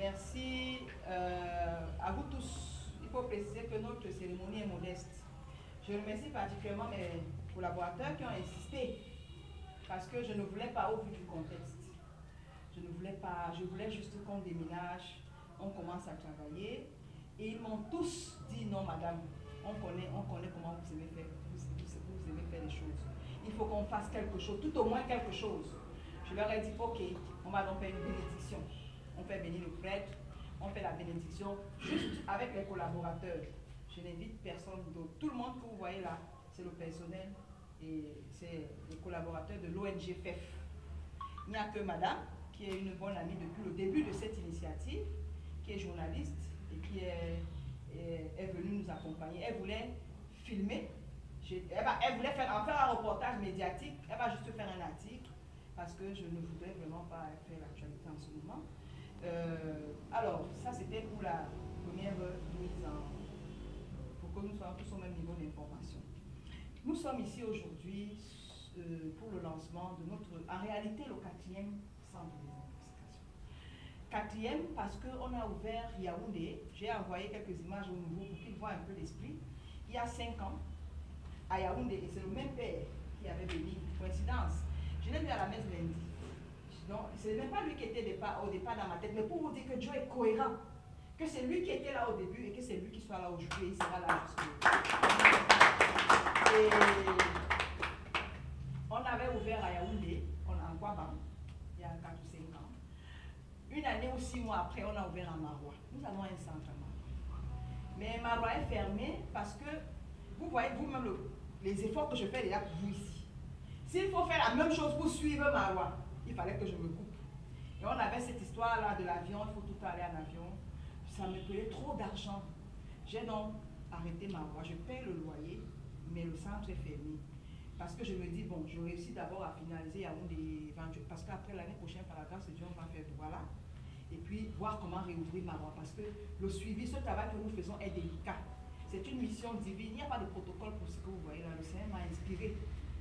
Merci à vous tous. Il faut préciser que notre cérémonie est modeste. Je remercie particulièrement mes collaborateurs qui ont insisté parce que je ne voulais pas au vu du contexte. Je ne voulais pas, je voulais juste qu'on déménage, on commence à travailler. Et ils m'ont tous dit non madame, on connaît comment vous aimez faire, vous aimez faire les choses. Il faut qu'on fasse quelque chose, tout au moins quelque chose. Je leur ai dit ok, on va donc faire une bénédiction. On fait venir le prêtre, on fait la bénédiction juste avec les collaborateurs. Je n'invite personne d'autre. Tout le monde que vous voyez là, c'est le personnel et c'est les collaborateurs de l'ONG FEF. Il n'y a que madame, qui est une bonne amie depuis le début de cette initiative, qui est journaliste et qui est venue nous accompagner. Elle voulait filmer, elle voulait faire un reportage médiatique, elle va juste faire un article parce que je ne voudrais vraiment pas faire l'actualité en ce moment. Alors, ça c'était pour la première mise en... pour que nous soyons tous au même niveau d'information. Nous sommes ici aujourd'hui pour le lancement de notre, en réalité, le 4e centre de désintoxication. 4e parce qu'on a ouvert Yaoundé, j'ai envoyé quelques images au nouveau pour qu'ils voient un peu l'esprit. Il y a 5 ans, à Yaoundé, et c'est le même père qui avait béni, coïncidence. Je l'ai vu à la messe lundi. Donc, ce n'est même pas lui qui était au départ dans ma tête, mais pour vous dire que Dieu est cohérent, que c'est lui qui était là au début et que c'est lui qui soit là aujourd'hui et il sera là jusqu'au... Et on avait ouvert à Yaoundé, en Kwabang, il y a 4 ou 5 ans. Une année ou 6 mois après, on a ouvert à Maroua. Nous avons un centre à Maroua. Mais Maroua est fermé parce que vous voyez vous-même les efforts que je fais déjà pour vous ici. S'il faut faire la même chose pour suivre Maroua, il fallait que je me coupe. Et on avait cette histoire-là de l'avion, il faut tout aller en avion. Ça me coûtait trop d'argent. J'ai donc arrêté Maroua. Je paye le loyer, mais le centre est fermé. Parce que je me dis, bon, je réussis d'abord à finaliser Yaoundé, parce qu'après l'année prochaine, par la grâce de Dieu, on va faire voilà. Et puis voir comment réouvrir Maroua. Parce que le suivi, ce travail que nous faisons est délicat. C'est une mission divine. Il n'y a pas de protocole pour ce que vous voyez là. Le Seigneur m'a inspiré.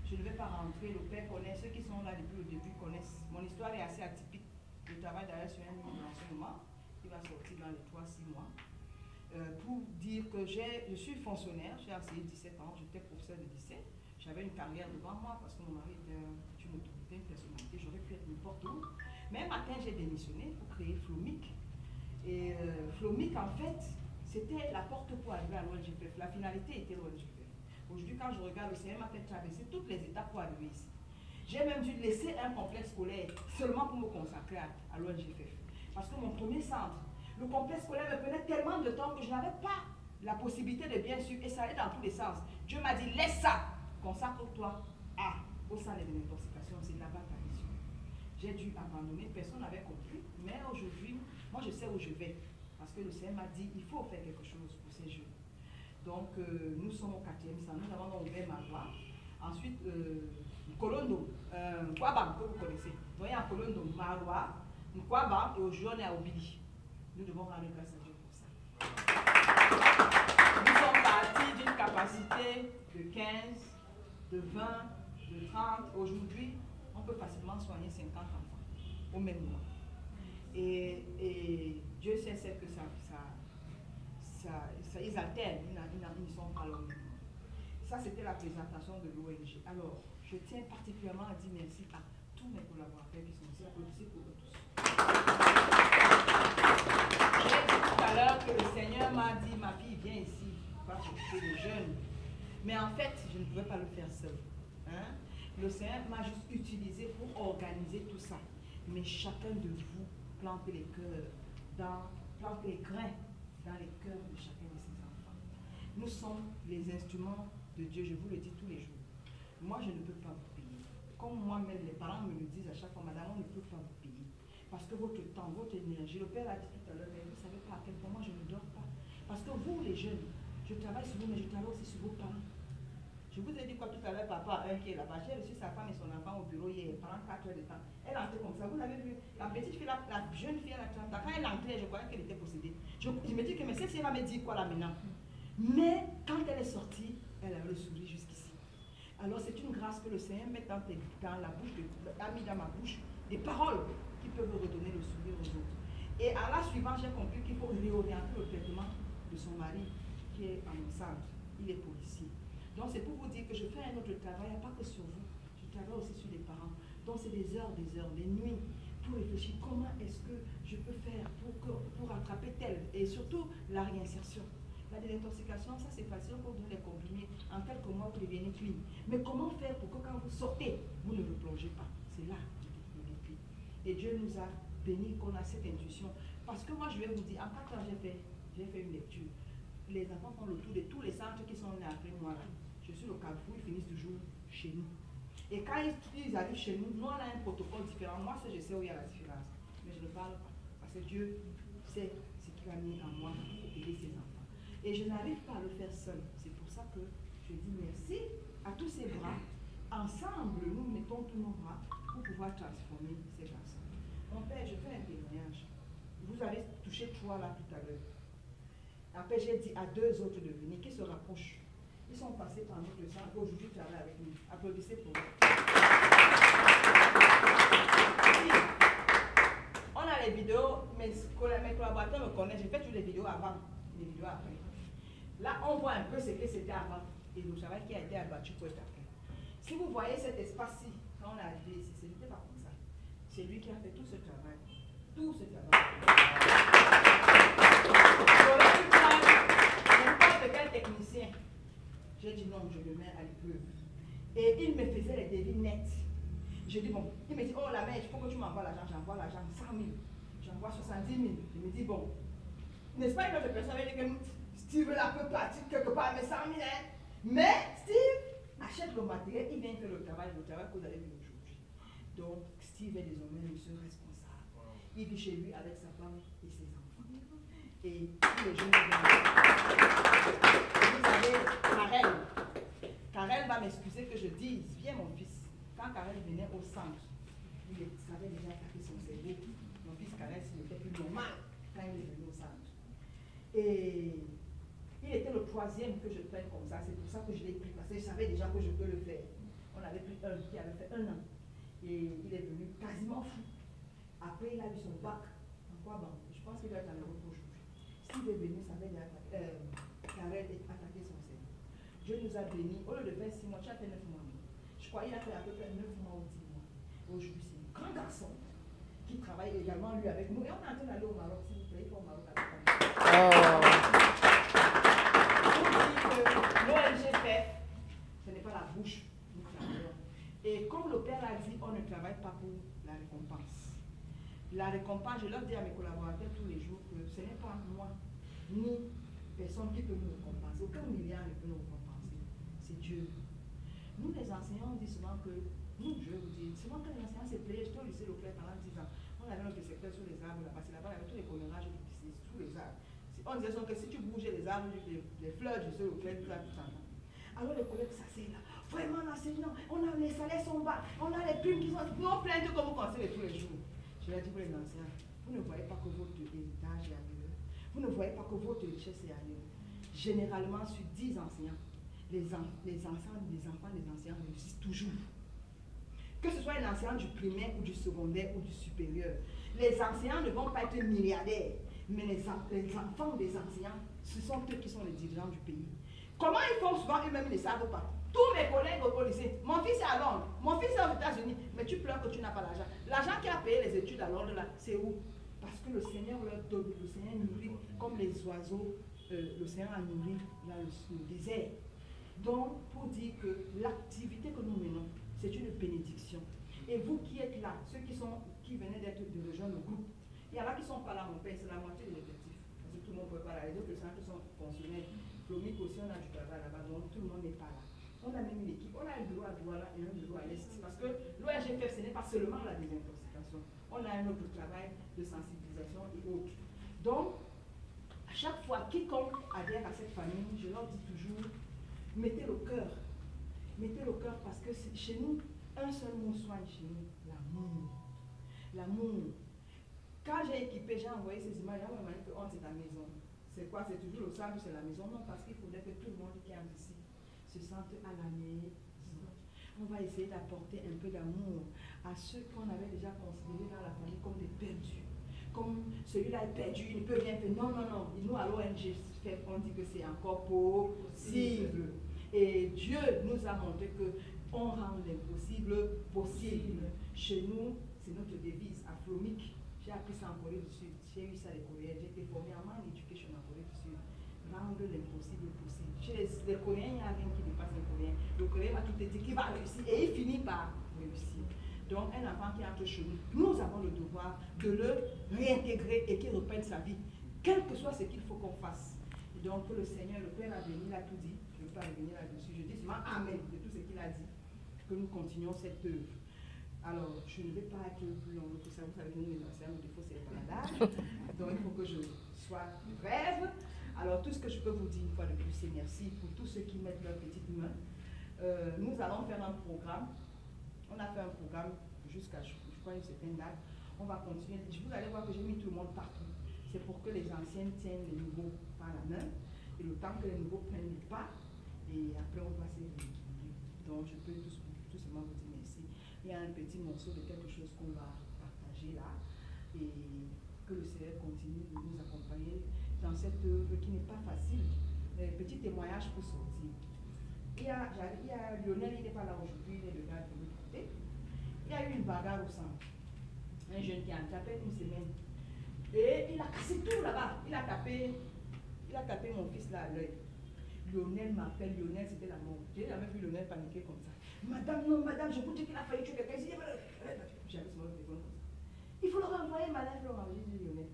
Je ne vais pas rentrer. Le Père connaît. Ceux qui sont là depuis le début connaissent. Mon histoire est assez atypique. Je travaille d'ailleurs sur un livre d'enseignement qui va sortir dans les 3-6 mois. Pour dire que je suis fonctionnaire. J'ai enseigné 17 ans. J'étais professeur de lycée. J'avais une carrière devant moi parce que mon mari était une autorité, une personnalité. J'aurais pu être n'importe où. Mais un matin, j'ai démissionné pour créer Flomic. Et Flomic, en fait, c'était la porte pour arriver à l'ONGFF. La finalité était l'ONGFF. Aujourd'hui, quand je regarde, le Seigneur m'a fait traverser toutes les étapes pour arriver ici. J'ai même dû laisser un complexe scolaire seulement pour me consacrer à l'ONGFF. Parce que mon premier centre, le complexe scolaire me prenait tellement de temps que je n'avais pas la possibilité de bien suivre. Et ça allait dans tous les sens. Dieu m'a dit, laisse ça, consacre-toi au centre de l'intoxication. C'est là-bas ta mission. J'ai dû abandonner, personne n'avait compris. Mais aujourd'hui, moi je sais où je vais. Parce que le Seigneur m'a dit, il faut faire quelque chose pour ces jeunes. Donc, nous sommes au 4e centre. Nous avons ouvert Maroua. Ensuite, Kolondo, Kwabang, que vous connaissez. Donc, il y a Kolondo, Maroua, Kwabang, et aujourd'hui, on est à Obili. Nous devons rendre grâce à Dieu pour ça. Nous sommes partis d'une capacité de 15, de 20, de 30. Aujourd'hui, on peut facilement soigner 50 enfants au même mois. Et Dieu sait que ils alternent, ils ne sont pas là au même moment. Ça, c'était la présentation de l'ONG. Alors, je tiens particulièrement à dire merci à tous mes collaborateurs qui sont ici. Applaudissez pour eux tous. J'ai dit tout à l'heure que le Seigneur m'a dit, ma fille, viens ici, va s'occuper des jeunes. Mais en fait, je ne pouvais pas le faire seul. Hein? Le Seigneur m'a juste utilisé pour organiser tout ça. Mais chacun de vous plante les cœurs, plante les grains dans les cœurs de chacun de ses enfants. Nous sommes les instruments de Dieu, je vous le dis tous les jours. Moi, je ne peux pas vous payer. Comme moi-même, les parents me le disent à chaque fois, madame, on ne peut pas vous payer. Parce que votre temps, votre énergie, le Père a dit tout à l'heure, mais vous ne savez pas à quel point moi je ne dors pas. Parce que vous, les jeunes, je travaille sur vous, mais je travaille aussi sur vos parents. Je vous ai dit quoi tout à l'heure, papa, un qui est là-bas. J'ai reçu sa femme et son enfant au bureau hier pendant 4 heures de temps. Elle entrait comme ça, vous l'avez vu. La petite fille, la jeune fille à la trente, quand elle entrait, je croyais qu'elle était possédée. Je me dis que, mais celle-ci, elle va me dire quoi là maintenant? Mais quand elle est sortie, elle avait le sourire jusqu'ici. Alors c'est une grâce que le Seigneur met dans la bouche, a mis dans ma bouche des paroles qui peuvent redonner le sourire aux autres. Et à la suivante, j'ai compris qu'il faut réorienter le traitement de son mari qui est en centre. Il est policier. Donc c'est pour vous dire que je fais un autre travail, pas que sur vous, je travaille aussi sur les parents. Donc c'est des heures, des nuits pour réfléchir comment est-ce que je peux faire pour rattraper tel, et surtout la réinsertion. La désintoxication, ça c'est facile pour vous les comprimés. En quelques mois, vous devenez clean. Mais comment faire pour que quand vous sortez, vous ne replongez pas? C'est là le défi. Et Dieu nous a bénis qu'on a cette intuition. Parce que moi, je vais vous dire, en 4 ans, j'ai fait une lecture. Les enfants font le tour de tous les centres qui sont nés après moi. Là. Je suis au Carrefour, ils finissent toujours chez nous. Et quand ils arrivent chez nous, nous on a un protocole différent. Moi, je sais où il y a la différence. Mais je ne parle pas. Parce que Dieu sait ce qu'il a mis en moi pour aider ses enfants. Et je n'arrive pas à le faire seul. C'est pour ça que je dis merci à tous ces bras. Ensemble, nous mettons tous nos bras pour pouvoir transformer ces garçons. Mon père, je fais un témoignage. Vous avez touché 3 là tout à l'heure. Après, j'ai dit à 2 autres de venir qui se rapprochent. Ils sont passés par notre centre. Aujourd'hui, tu travailles avec nous. Applaudissez pour eux. On a les vidéos, mes collaborateurs me connaissent. J'ai fait toutes les vidéos avant, les vidéos après. Là, on voit un peu ce que c'était avant et le travail qui a été abattu pour être après. Si vous voyez cet espace-ci, quand on est arrivé ici, ce n'était pas comme ça. C'est lui qui a fait tout ce travail. Tout ce travail. N'importe quel technicien. J'ai dit non, je le mets à l'épreuve. Et il me faisait les devis nets. Je dis bon, il me dit oh la mère, il faut que tu m'envoies l'argent. J'envoie l'argent 100 000. J'envoie 70 000. Je me dis bon, n'est-ce pas une autre personne avait dit que Steve là peut partir quelque part, mais 100 000 hein. Mais Steve achète le matériel, il vient faire le travail que vous avez vu aujourd'hui. Donc Steve est désormais monsieur responsable. Il vit chez lui avec sa femme et ses enfants. Et tous les jours, vous savez, Karel va m'excuser que je dise, viens mon fils. Quand Karel venait au centre, il savait déjà attaquer son cerveau. Mon fils Karel, c'était plus normal quand il est venu au centre. Et il était le 3e que je prenne comme ça. C'est pour ça que je l'ai pris, parce que je savais déjà que je peux le faire. On avait pris un qui avait fait 1 an. Et il est venu quasiment fou. Après, il a eu son bac. En quoi bon? Je pense qu'il doit être en Europe aujourd'hui. S'il est venu, ça va attaquer son cerveau. Dieu nous a bénis. Au lieu de faire 6 mois, tu as fait 9 mois. Je crois qu'il a fait à peu près 9 mois ou 10 mois. Aujourd'hui, c'est un grand garçon qui travaille également lui avec nous. Et on est en train d'aller au Maroc, s'il vous plaît. Il faut au Maroc avec nous. L'ONG fait, ce n'est pas la bouche, nous travaillons. Et comme le père a dit, on ne travaille pas pour la récompense. La récompense, je leur dis à mes collaborateurs tous les jours que ce n'est pas moi, ni personne qui peut nous récompenser. Aucun milliard ne peut nous récompenser. C'est Dieu. Nous, les enseignants, on dit souvent que, nous, je vais vous dire, souvent quand les enseignants se playaient, j'étais au lycée Leclerc pendant 10 ans. On avait notre secteur sur les arbres là-bas, c'est là-bas, il y avait tous les colonnages du lycée, tous les arbres. On disait que si tu bougeais les arbres, les fleurs du lycée Leclerc, tout ça, tout ça. Alors les collègues s'asseyent là. Vraiment, l'enseignant, les salaires sont bas, on a les primes qui sont. Nous, on plaint comme vous conseillez tous les jours. Je leur dis pour les anciens, vous ne voyez pas que votre héritage est ailleurs. Vous ne voyez pas que votre richesse est ailleurs. Généralement, sur 10 enseignants, les enfants des enseignants réussissent toujours. Que ce soit un enseignant du primaire ou du secondaire ou du supérieur, les enseignants ne vont pas être milliardaires, mais les enfants des enseignants, ce sont eux qui sont les dirigeants du pays. Comment ils font souvent eux-mêmes, ils ne savent pas. Tous mes collègues au lycée, mon fils est à Londres, mon fils est aux États-Unis, mais tu pleures que tu n'as pas l'argent. L'argent qui a payé les études à Londres, là, c'est où? Parce que le Seigneur leur donne, le Seigneur nourrit comme les oiseaux, le Seigneur a nourri là, le désert. Donc, pour dire que l'activité que nous menons, c'est une bénédiction. Et vous qui êtes là, ceux qui venaient de rejoindre le groupe, il y en a qui ne sont pas là, mon père, c'est la moitié de l'effectif. Parce que tout le monde ne peut pas là. Les autres centres sont fonctionnels. Plomique aussi, on a du travail là-bas, donc tout le monde n'est pas là. On a même une équipe, on a un bureau à Douala et un bureau à l'Est. Parce que l'ONGFF, ce n'est pas seulement la désintoxication. On a un autre travail de sensibilisation et autres. Donc, à chaque fois, quiconque adhère à cette famille, je leur dis toujours, mettez le cœur. Mettez le cœur parce que chez nous, un seul mot soigne chez nous, l'amour. L'amour. Quand j'ai équipé, j'ai envoyé ces images, on m'a dit que c'est ta maison. C'est quoi? C'est toujours le centre, c'est la maison. Non, parce qu'il faudrait que tout le monde qui entre ici se sente à la maison. On va essayer d'apporter un peu d'amour à ceux qu'on avait déjà considérés dans la famille comme des perdus. comme celui-là est perdu, il ne peut rien faire. Non, non, non. Nous, à l'ONG, on dit que c'est encore possible. Et Dieu nous a montré que on rend l'impossible possible. Chez nous, c'est notre devise, Afromic. J'ai appris ça en Corée du Sud. J'ai eu ça les Coréens. J'ai été formée en Man Education en Corée du Sud. Rendre l'impossible possible. Chez les Coréens, il n'y a rien qui dépasse les Coréens. Le Coréen va tout dire qu'il va réussir et il finit par réussir. Donc, un enfant qui entre chez nous, nous avons le devoir de le réintégrer et qu'il reprenne sa vie, quel que soit ce qu'il faut qu'on fasse. Et donc, le Seigneur, le Père a béni, il a tout dit. Je ne veux pas revenir là-dessus. Je dis seulement Amen de tout ce qu'il a dit. Que nous continuons cette œuvre. Alors, je ne vais pas être plus long que ça. Vous savez, nous, les anciens, notre défaut, c'est le baladage. Donc, il faut que je sois brève. Alors, tout ce que je peux vous dire une fois de plus, c'est merci pour tous ceux qui mettent leurs petites mains. Nous allons faire un programme. On a fait un programme jusqu'à, je crois, une certaine date. On va continuer. Vous allez voir que j'ai mis tout le monde partout. C'est pour que les anciens tiennent les nouveaux par la main. Et le temps que les nouveaux prennent les pas. Et après, on va se rééquilibrer. Donc, je peux tout simplement vous dire merci. Il y a un petit morceau de quelque chose qu'on va partager là. Et que le Seigneur continue de nous accompagner dans cette œuvre qui n'est pas facile. Petit témoignage pour sortir. Il y a Lionel, il n'est pas là aujourd'hui, il est le gars de l'autre côté. Il y a eu une bagarre au centre. Un jeune qui a tapé une semaine. Et il a cassé tout là-bas. Il a tapé mon fils là à l'œil. Lionel m'appelle, Lionel c'était la mort. J'ai jamais vu Lionel paniquer comme ça. Madame, non, madame, je vous dis qu'il a failli tuer quelqu'un ici. J'avais son téléphone comme ça. Il faut le renvoyer, madame, il faut le renvoyer, j'ai dit Lionel.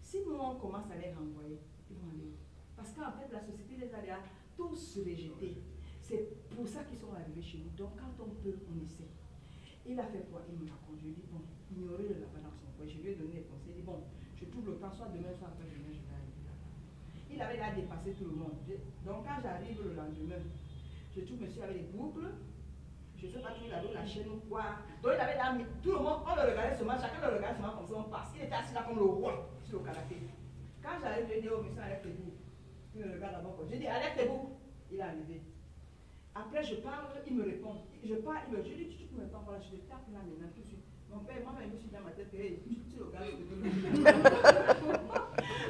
Si nous on commence à les renvoyer, ils vont aller où? Parce qu'en fait, la société les a tous rejetés. C'est pour ça qu'ils sont arrivés chez nous. Donc, quand on peut, on essaie. Il a fait quoi? Il me raconte. Je lui ai dit, bon, ignorez le lapin dans son coin. Je lui ai donné les conseils. Il dit, bon, je trouve le temps, soit demain, soit après demain, je vais arriver là-bas. Il avait là dépassé tout le monde. Donc, quand j'arrive le lendemain, je trouve monsieur avec des boucles. Je ne sais pas qui il avait la chaîne ou quoi. Donc, il avait là, tout le monde, on le regardait seulement, chacun le regardait seulement comme ça, on passe. Il était assis là comme le roi sur le canapé. Quand j'arrive, je lui ai dit, oh, monsieur, arrête-vous. Il me regarde d'abord. Je lui ai dit, arrête-vous. Il est arrivé. Après, je parle, il me répond. Je parle, il me dit, tu me réponds, voilà, je le tape là maintenant tout de suite. Mon père, moi, je me suis dans ma tête, hey, tu le regardes de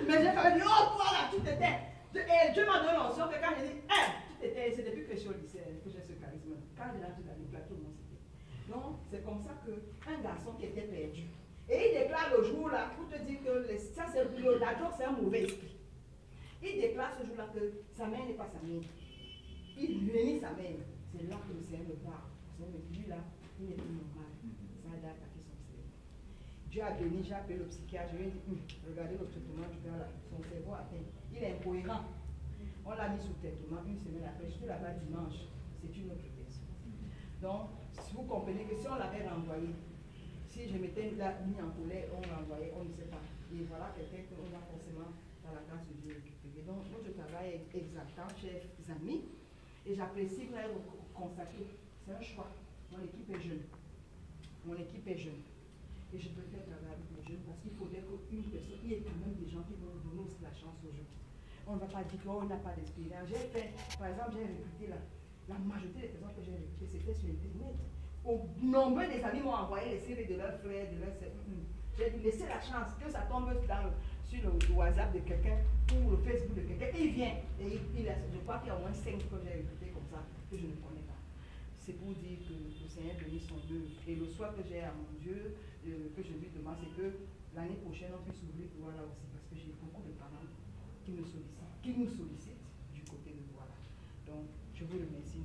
mais j'ai quand même dit, oh, toi là, tu t'étais. Et Dieu m'a donné l'onction que quand j'ai dit, tu t'étais, c'est depuis que je suis au lycée que j'ai ce charisme. Quand j'ai l'entrée dans les plateaux, non, c'était. Donc, c'est comme ça qu'un garçon qui était perdu. Et il déclare le jour là, pour te dire que ça, c'est la drogue, c'est un mauvais esprit. Il déclare ce jour-là que sa mère n'est pas sa mère. Il bénit sa mère. C'est là que le Seigneur me parle. Le Seigneur me dit, lui là, il n'est plus normal. Ça a attaqué son cerveau. Dieu a béni, j'ai appelé le psychiatre, je lui ai dit, regardez le traitement du gars là, son cerveau atteint. Il est incohérent. On l'a mis sous traitement une semaine après, je suis là-bas dimanche. C'est une autre personne. Donc, si vous comprenez que si on l'avait renvoyé, si je m'étais mis en colère, on l'envoyait, on ne sait pas. Et voilà quelqu'un qu'on va forcément, dans la grâce de Dieu, récupérer. Donc, notre travail est exaltant, chers amis. Et j'apprécie que vous avez constaté, c'est un choix. Mon équipe est jeune. Mon équipe est jeune. Et je préfère travailler avec les jeunes parce qu'il faudrait qu'une personne, il y ait quand même des gens qui vont nous donner aussi la chance aux jeunes. On ne va pas dire qu'on n'a pas d'expérience. J'ai fait, par exemple, j'ai recruté la majorité des personnes que j'ai recrutées, c'était sur Internet. Au nombre des amis m'ont envoyé les CV de leurs frères, de leurs sœurs. J'ai dit, laissez la chance que ça tombe sur le WhatsApp de quelqu'un ou le Facebook de quelqu'un. Il vient. Et je crois qu'il y a au moins 5 que j'ai recrutés comme ça, que je ne connais pas. C'est pour dire que le Seigneur bénit son œuvre. Et le soir que j'ai à mon Dieu, que je lui demande, c'est que l'année prochaine, on puisse ouvrir Douala aussi. Parce que j'ai beaucoup de parents qui nous sollicitent du côté de Douala. Donc, je vous remercie.